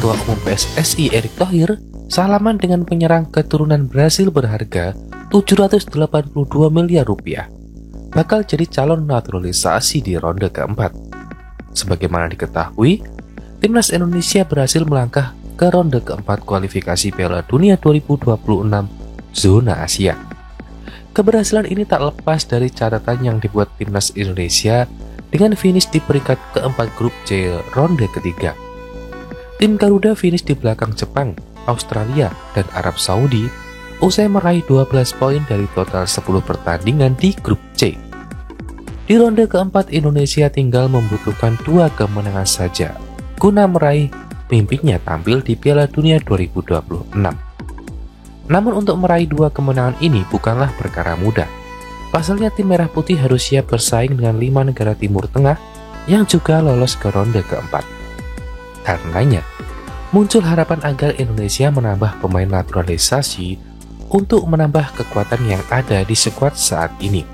Ketua Umum PSSI Erick Thohir salaman dengan penyerang keturunan Brasil berharga 782 miliar rupiah bakal jadi calon naturalisasi di ronde keempat. Sebagaimana diketahui, Timnas Indonesia berhasil melangkah ke ronde keempat kualifikasi Piala Dunia 2026 zona Asia. Keberhasilan ini tak lepas dari catatan yang dibuat Timnas Indonesia dengan finish di peringkat keempat grup C ronde ketiga. Tim Garuda finish di belakang Jepang, Australia, dan Arab Saudi usai meraih 12 poin dari total 10 pertandingan di grup C. Di ronde keempat, Indonesia tinggal membutuhkan 2 kemenangan saja guna meraih mimpinya tampil di Piala Dunia 2026. Namun untuk meraih 2 kemenangan ini bukanlah perkara mudah. Pasalnya tim Merah Putih harus siap bersaing dengan 5 negara Timur Tengah yang juga lolos ke ronde keempat. Karenanya, muncul harapan agar Indonesia menambah pemain naturalisasi untuk menambah kekuatan yang ada di skuad saat ini.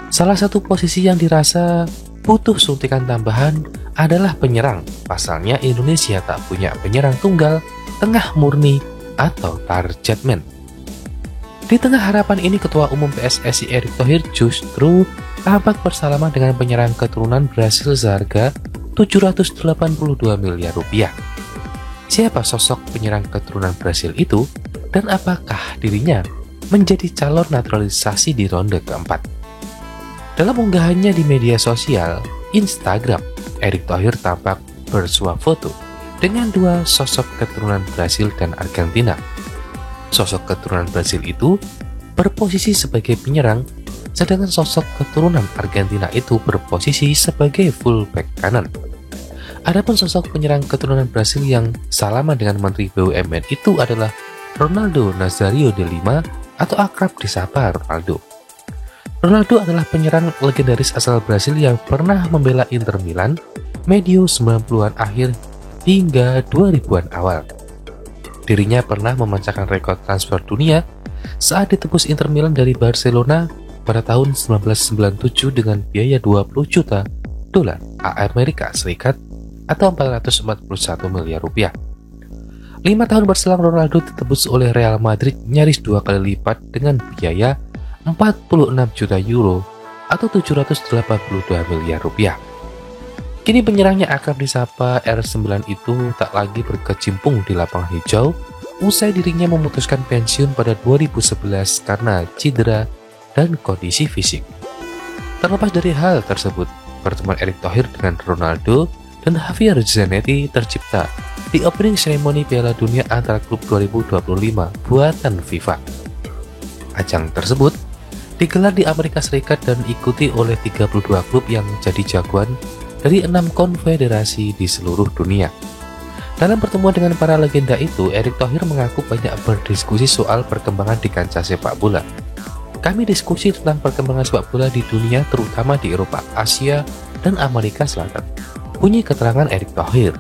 Salah satu posisi yang dirasa butuh suntikan tambahan adalah penyerang. Pasalnya Indonesia tak punya penyerang tunggal, tengah murni, atau target man. Di tengah harapan ini, Ketua Umum PSSI Erick Thohir justru tampak bersalaman dengan penyerang keturunan Brasil seharga 782 miliar rupiah. Siapa sosok penyerang keturunan Brasil itu, dan apakah dirinya menjadi calon naturalisasi di ronde keempat? Dalam unggahannya di media sosial Instagram, Erick Thohir tampak bersuah foto dengan 2 sosok keturunan Brasil dan Argentina. Sosok keturunan Brasil itu berposisi sebagai penyerang, sedangkan sosok keturunan Argentina itu berposisi sebagai fullback kanan. Adapun sosok penyerang keturunan Brasil yang salaman dengan Menteri BUMN itu adalah Ronaldo Nazário de Lima atau akrab disapa Ronaldo. Ronaldo adalah penyerang legendaris asal Brasil yang pernah membela Inter Milan medio 90-an akhir hingga 2000-an awal. Dirinya pernah memecahkan rekor transfer dunia saat ditebus Inter Milan dari Barcelona pada tahun 1997 dengan biaya 20 juta dolar Amerika Serikat atau 441 miliar rupiah. 5 tahun berselang Ronaldo ditebus oleh Real Madrid nyaris 2 kali lipat dengan biaya 46 juta euro atau 782 miliar rupiah. Kini penyerangnya akrab disapa R9 itu tak lagi berkecimpung di lapangan hijau usai dirinya memutuskan pensiun pada 2011 karena cedera dan kondisi fisik. Terlepas dari hal tersebut, pertemuan Erick Thohir dengan Ronaldo dan Javier Zanetti tercipta di opening ceremony Piala Dunia antara klub 2025 buatan FIFA. Ajang tersebut digelar di Amerika Serikat dan diikuti oleh 32 klub yang jadi jagoan dari 6 konfederasi di seluruh dunia. Dalam pertemuan dengan para legenda itu, Erick Thohir mengaku banyak berdiskusi soal perkembangan di kancah sepak bola. Kami diskusi tentang perkembangan sepak bola di dunia, terutama di Eropa, Asia, dan Amerika Selatan. Bunyi keterangan Erick Thohir.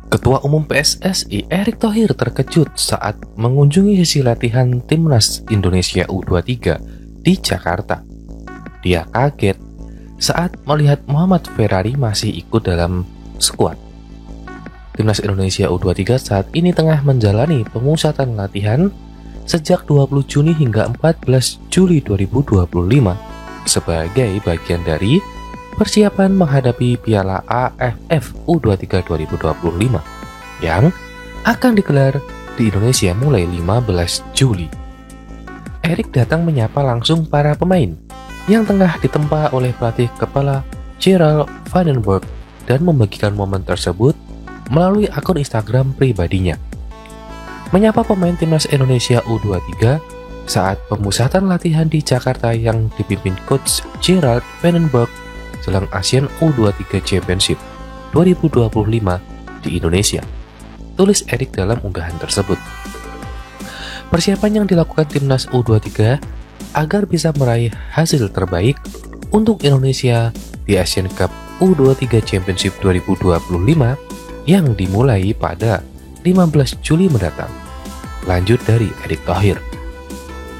Ketua Umum PSSI Erick Thohir terkejut saat mengunjungi sesi latihan Timnas Indonesia U23 di Jakarta. Dia kaget saat melihat Muhammad Ferrari masih ikut dalam skuad. Timnas Indonesia U23 saat ini tengah menjalani pemusatan latihan sejak 20 Juni hingga 14 Juli 2025 sebagai bagian dari persiapan menghadapi Piala AFF U23 2025 yang akan digelar di Indonesia mulai 15 Juli. Erik datang menyapa langsung para pemain yang tengah ditempa oleh pelatih kepala Gerald Vandenberg dan membagikan momen tersebut melalui akun Instagram pribadinya. Menyapa pemain timnas Indonesia U23 saat pemusatan latihan di Jakarta yang dipimpin coach Gerald Vandenberg jelang ASEAN U23 Championship 2025 di Indonesia, tulis Erik dalam unggahan tersebut. Persiapan yang dilakukan timnas U23 agar bisa meraih hasil terbaik untuk Indonesia di Asian Cup U23 Championship 2025 yang dimulai pada 15 Juli mendatang. Lanjut dari Erick Thohir.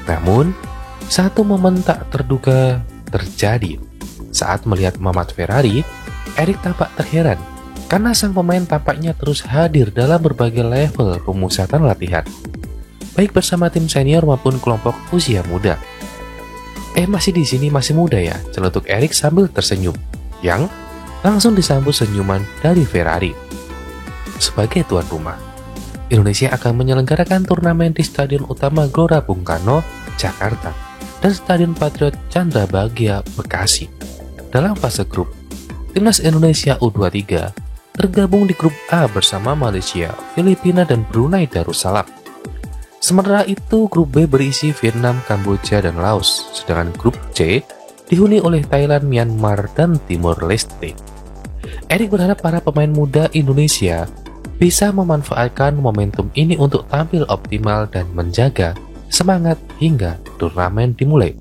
Namun, satu momen tak terduga terjadi. Saat melihat Mamat Ferrari, Erik tampak terheran karena sang pemain tampaknya terus hadir dalam berbagai level pemusatan latihan, baik bersama tim senior maupun kelompok usia muda. Masih di sini masih muda ya, celetuk Erik sambil tersenyum, yang langsung disambut senyuman dari Ferrari. Sebagai tuan rumah, Indonesia akan menyelenggarakan turnamen di Stadion Utama Gelora Bung Karno, Jakarta, dan Stadion Patriot Candrabaga, Bekasi. Dalam fase grup, timnas Indonesia U23 tergabung di grup A bersama Malaysia, Filipina, dan Brunei Darussalam. Sementara itu, grup B berisi Vietnam, Kamboja, dan Laos, sedangkan grup C dihuni oleh Thailand, Myanmar, dan Timor Leste. Erik berharap para pemain muda Indonesia bisa memanfaatkan momentum ini untuk tampil optimal dan menjaga semangat hingga turnamen dimulai.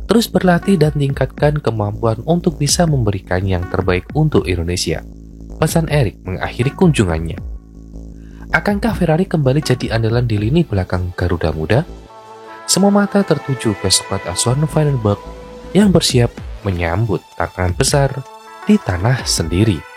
Terus berlatih dan tingkatkan kemampuan untuk bisa memberikan yang terbaik untuk Indonesia, pesan Erik mengakhiri kunjungannya. Akankah Ferrari kembali jadi andalan di lini belakang Garuda Muda? Semua mata tertuju ke skuad asuhan Vandenberg yang bersiap menyambut tantangan besar di tanah sendiri.